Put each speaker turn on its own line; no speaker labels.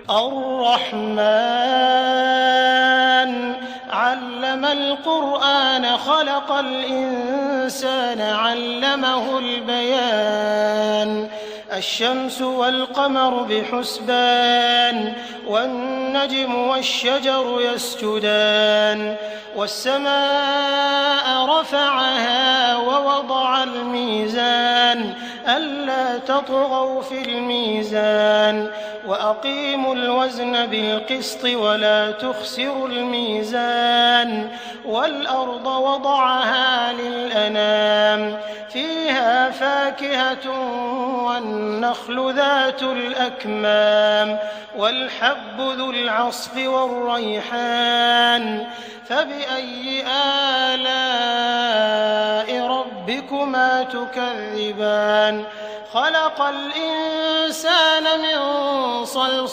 الرحمن علم القرآن خلق الإنسان علمه البيان الشمس والقمر بحسبان والنجم والشجر يسجدان والسماء رفعها ووضع الميزان ألا تطغوا في الميزان وأقيموا الوزن بالقسط ولا تخسروا الميزان والأرض وضعها للأنام فيها فاكهة والنخل ذات الأكمام والحب ذو العصف والريحان فبأي آلاء ربكما تكذبان خلق الإنسان من صلصال